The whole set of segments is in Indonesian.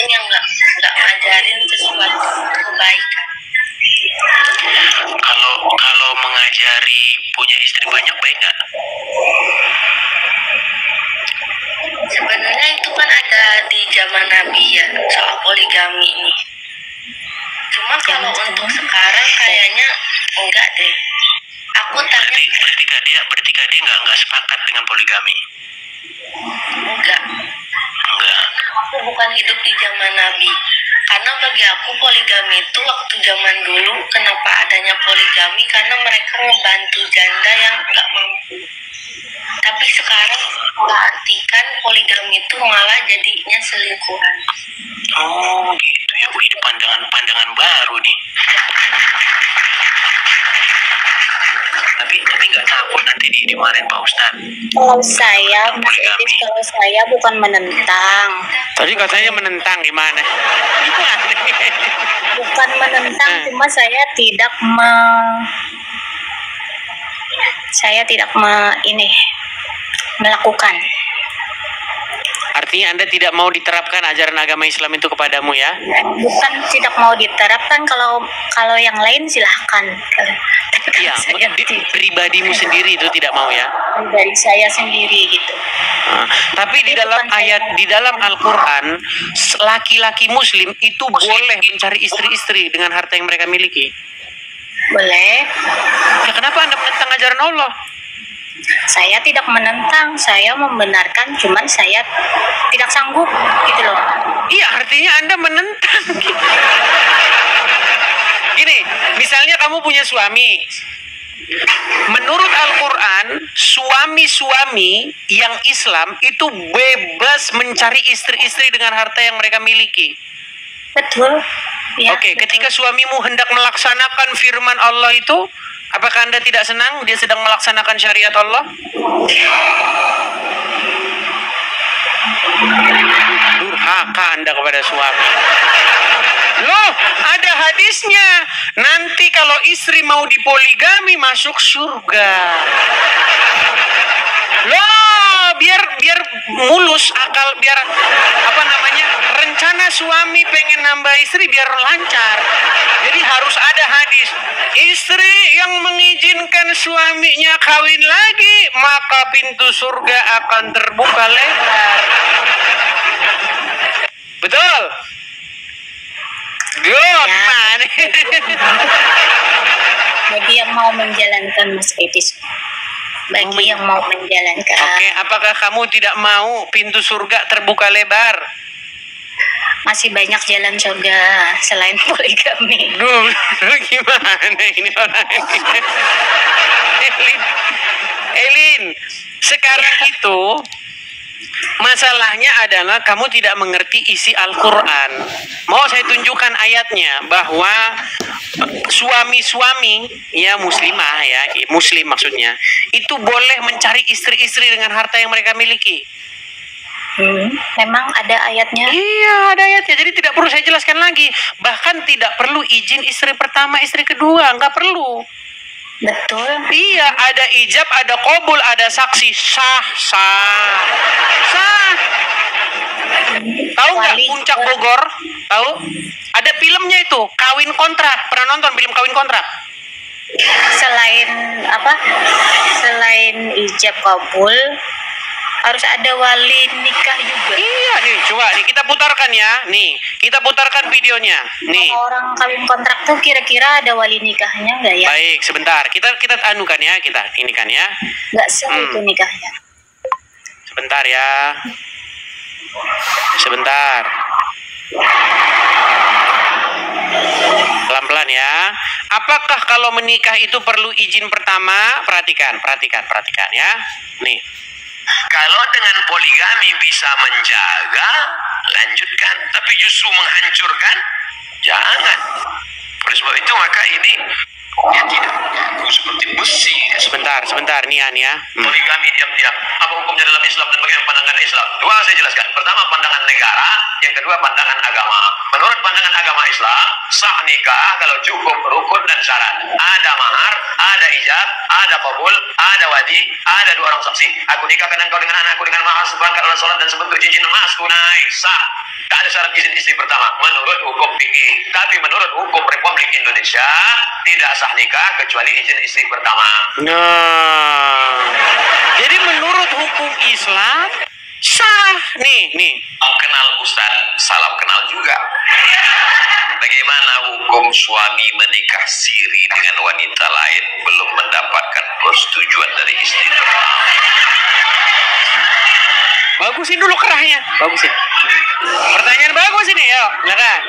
yang nggak ngajarin sesuatu kebaikan. Kalau mengajari punya istri banyak baik nggak? Sebenarnya itu kan ada di zaman Nabi ya, soal poligami ini. Cuma kalau untuk sekarang kayaknya enggak deh. Aku tanya. Berarti kak dia nggak sepakat dengan poligami. Enggak. Aku bukan hidup di zaman Nabi. Karena bagi aku poligami itu waktu zaman dulu, kenapa adanya poligami? Karena mereka membantu janda yang nggak mampu. Tapi sekarang artikan poligami itu malah jadinya selingkuhan. Oh gitu ya, ini pandangan baru nih. Tapi nggak takut nanti dimarahin Pak Ustadz? Kalau saya, Mas Edis, kalau saya bukan menentang. Tadi katanya menentang gimana? Bukan menentang, cuma saya tidak melakukan. Artinya Anda tidak mau diterapkan ajaran agama Islam itu kepadamu ya? Bukan tidak mau diterapkan, kalau yang lain silahkan. Iya, pribadimu sendiri itu tidak mau ya? Dari saya sendiri gitu. Tapi di dalam Al-Quran, laki-laki Muslim itu boleh mencari istri-istri dengan harta yang mereka miliki. Boleh. Ya kenapa Anda menentang ajaran Allah? Saya tidak menentang, saya membenarkan, cuman saya tidak sanggup gitu loh. Iya, artinya Anda menentang. Gini, misalnya kamu punya suami. Menurut Al-Quran, suami-suami yang Islam itu bebas mencari istri-istri dengan harta yang mereka miliki. Betul. Ya, Oke, ketika suamimu hendak melaksanakan firman Allah itu, apakah Anda tidak senang dia sedang melaksanakan syariat Allah? Durhaka Anda kepada suami. Loh, ada hadisnya. Nanti kalau istri mau dipoligami masuk surga. Loh, biar mulus akal, biar rencana suami pengen nambah istri biar lancar. Jadi harus ada hadis. Istri yang mengizinkan suaminya kawin lagi, maka pintu surga akan terbuka lebar. Betul? Good man. Bagi yang mau menjalankan, Mas Edis. Bagi yang mau menjalankan. Oke, apakah kamu tidak mau pintu surga terbuka lebar? Masih banyak jalan surga selain poligami. Duh, gimana ini orang ini? Elin, sekarang itu masalahnya adalah kamu tidak mengerti isi Al-Quran. Mau saya tunjukkan ayatnya bahwa suami-suami ya muslimah ya, muslim maksudnya, itu boleh mencari istri-istri dengan harta yang mereka miliki. Memang ada ayatnya? Iya, ada ayatnya. Jadi tidak perlu saya jelaskan lagi. Bahkan tidak perlu izin istri pertama, istri kedua, nggak perlu. Betul. Iya, ada ijab, ada qabul, ada saksi. Sah. Tahu nggak Puncak Bogor? Tahu? Ada filmnya itu, Kawin Kontrak. Pernah nonton film Kawin Kontrak? Selain ijab kabul, harus ada wali nikah juga. Iya nih, coba nih kita putarkan ya. Nih, kita putarkan videonya. Nih. Orang kawin kontrak tuh kira-kira ada wali nikahnya nggak ya? Baik, sebentar. Kita anukan ya, kita ini kan ya. Nggak sah itu nikahnya. Sebentar ya. Sebentar. Pelan-pelan ya. Apakah kalau menikah itu perlu izin pertama? Perhatikan ya. Nih. Kalau dengan poligami bisa menjaga, lanjutkan. Tapi justru menghancurkan, jangan. Oleh sebab itu maka ini ya tidak berlaku seperti besi. Sebentar, Nian ya. Poligami diam-diam. Apa hukumnya dalam Islam dan bagaimana pandangan Islam? Dua saya jelaskan. Pertama pandangan negara, yang kedua pandangan agama. Menurut pandangan agama Islam, sah nikah kalau cukup rukun dan syarat. Ada mahar, ada ijab, ada qabul, ada wali, ada dua orang saksi. Aku nikahkan engkau dengan anakku dengan mahar seperangkat alat salat dan sebentuk cincin emas tunai. sah. Tak ada syarat izin istri pertama menurut hukum fikih. Tapi menurut hukum Republik Indonesia tidak sah nikah kecuali izin istri pertama. Nah, jadi menurut hukum Islam sah. Nih. Kenal Ustaz, salam kenal juga. Bagaimana hukum suami menikah siri dengan wanita lain belum mendapatkan persetujuan dari istri pertama? Bagusin dulu kerahnya, bagusin. Pertanyaan bagus ini, yuk, silakan.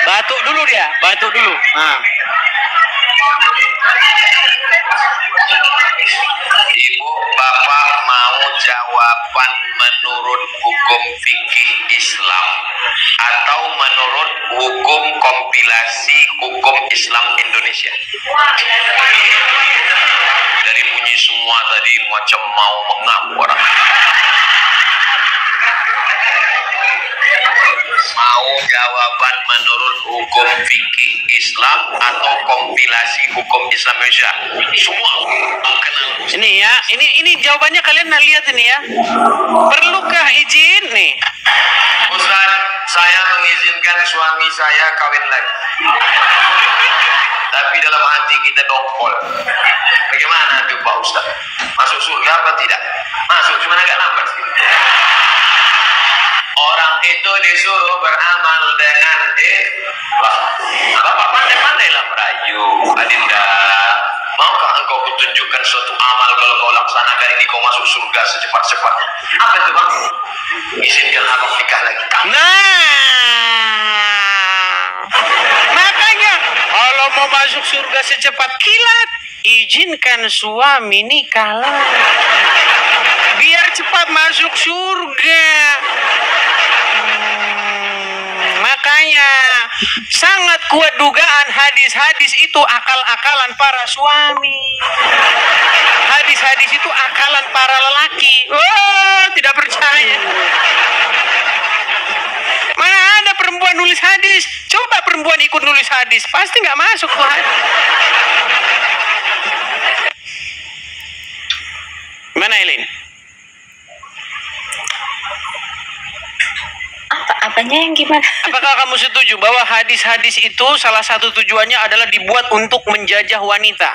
Batuk dulu dia, batuk dulu. Nah. Ibu, Bapak mau jawaban menurut hukum fikih Islam atau menurut hukum kompilasi hukum Islam Indonesia? Dari bunyi semua tadi macam mau mengaku orang. Mau jawaban menurut hukum fikih Islam atau kompilasi hukum Islam Indonesia? Semua kenal. Ini ya, ini jawabannya kalian lihat ini ya. Perlukah izin nih? Ustaz, saya mengizinkan suami saya kawin lagi. Tapi dalam hati kita dongkol. Bagaimana tuh Pak Ustaz? Masuk surga apa tidak? Masuk, cuma agak lambat sih. Orang itu disuruh beramal dengan ikhlas. Bapak pandai-pandailah merayu, Adinda. Maukah engkau kutunjukkan suatu amal kalau kau laksanakan ini kau masuk surga secepat-cepatnya? Apa itu Bang? Izinkan abang nikah lagi. Nah, makanya kalau mau masuk surga secepat kilat, izinkan suami nikah lagi. Biar cepat masuk surga. Makanya sangat kuat dugaan hadis-hadis itu akal-akalan para suami. Hadis-hadis itu akalan para lelaki. Oh, tidak percaya. Mana ada perempuan nulis hadis? Coba perempuan ikut nulis hadis, pasti nggak masuk tuh hadis. Mana Elin? Apanya yang gimana? Apakah kamu setuju bahwa hadis-hadis itu salah satu tujuannya adalah dibuat untuk menjajah wanita?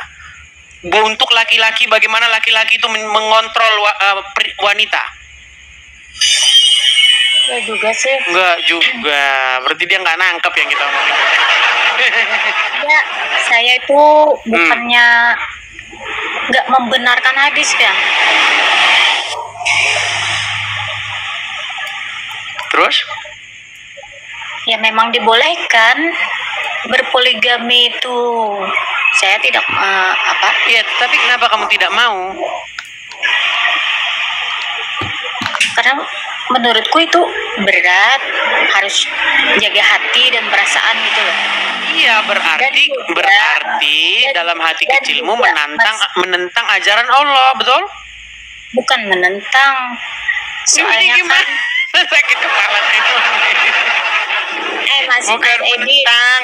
Untuk laki-laki, bagaimana laki-laki itu mengontrol wanita? Enggak juga sih. Enggak juga. Berarti dia nggak nangkep yang kita omongin. Ya, saya itu bukannya nggak membenarkan hadis ya. Terus? Ya memang dibolehkan berpoligami itu. Saya tidak Iya, tapi kenapa kamu tidak mau? Karena menurutku itu berat, harus jaga hati dan perasaan gitu loh. Iya, berarti dalam hati kecilmu menentang ajaran Allah, betul? Bukan menentang. Soalnya gimana? Sakit kepala itu. Mas Bukan menentang.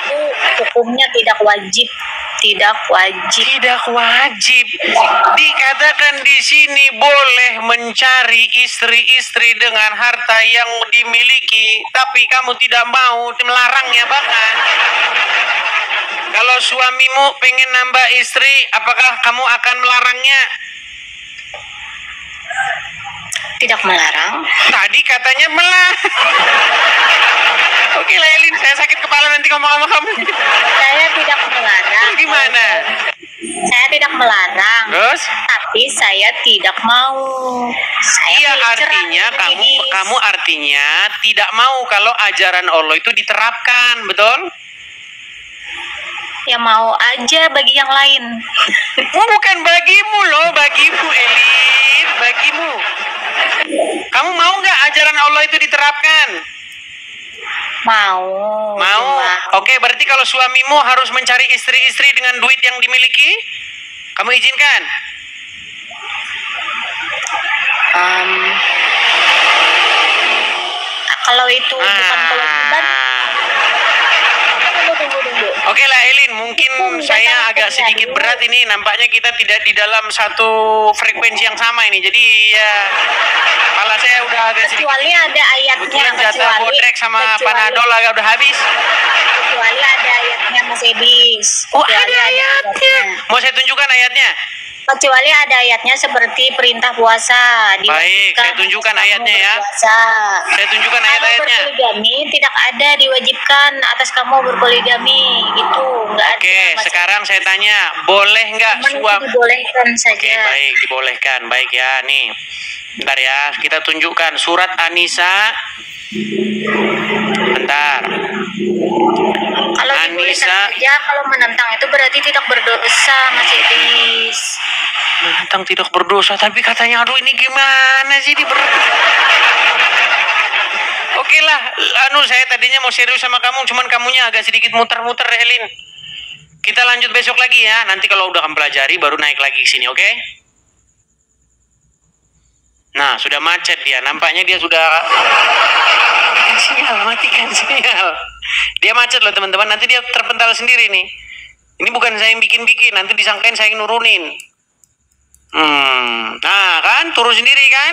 Itu hukumnya tidak wajib. Tidak wajib. Dikatakan di sini boleh mencari istri-istri dengan harta yang dimiliki, tapi kamu tidak mau, melarangnya bahkan. Kalau suamimu pengen nambah istri, apakah kamu akan melarangnya? Tidak melarang. Tadi katanya melarang. Oke lah Elin, saya sakit kepala nanti ngomong sama kamu. Saya tidak melarang. Gimana? Saya tidak melarang. Terus? Tapi saya tidak mau. Iya, artinya kamu artinya tidak mau kalau ajaran Allah itu diterapkan, betul? Ya mau aja bagi yang lain. Bukan bagimu loh, bagimu Elin, bagimu. Kamu mau nggak ajaran Allah itu diterapkan? Mau. Oke, berarti kalau suamimu harus mencari istri-istri dengan duit yang dimiliki, kamu izinkan? Kalau itu bukan kewajiban. Tunggu. Oke lah Elin, mungkin saya agak sedikit berat ini. Nampaknya kita tidak di dalam satu frekuensi yang sama ini. Jadi ya, kepala saya udah agak sedikit. Kecuali ada ayatnya. Kebetulan jatah bodrek sama panadol agak udah habis. Kecuali ada ayatnya Mas Edis. Oh, Kecuali ada ayatnya. Mau saya tunjukkan ayatnya? Kecuali ada ayatnya seperti perintah puasa. Baik, saya tunjukkan ayatnya ya. Puasa. Saya tunjukkan Kalau ayat-ayatnya. berpoligami tidak ada diwajibkan atas kamu berpoligami. Itu enggak ada. Oke, sekarang saya tanya, boleh nggak Cuman itu suami? dibolehkan saja. Oke, baik, dibolehkan. Baik ya, nih. Bentar ya, kita tunjukkan surat An-Nisa. Bentar. Kalau dibolehkan saja, kalau menentang itu berarti tidak berdosa, Mas Edis. Menentang tidak berdosa, tapi katanya aduh ini gimana sih Oke lah, saya tadinya mau serius sama kamu, cuman kamunya agak sedikit muter-muter, Elin. Kita lanjut besok lagi ya. Nanti kalau udah kamu pelajari baru naik lagi ke sini, oke? Nah, sudah macet dia. Nampaknya dia sudah matikan sinyal. Dia macet loh, teman-teman. Nanti dia terpental sendiri nih. Ini bukan saya yang bikin-bikin, nanti disangkain saya yang nurunin. Nah, kan turun sendiri kan?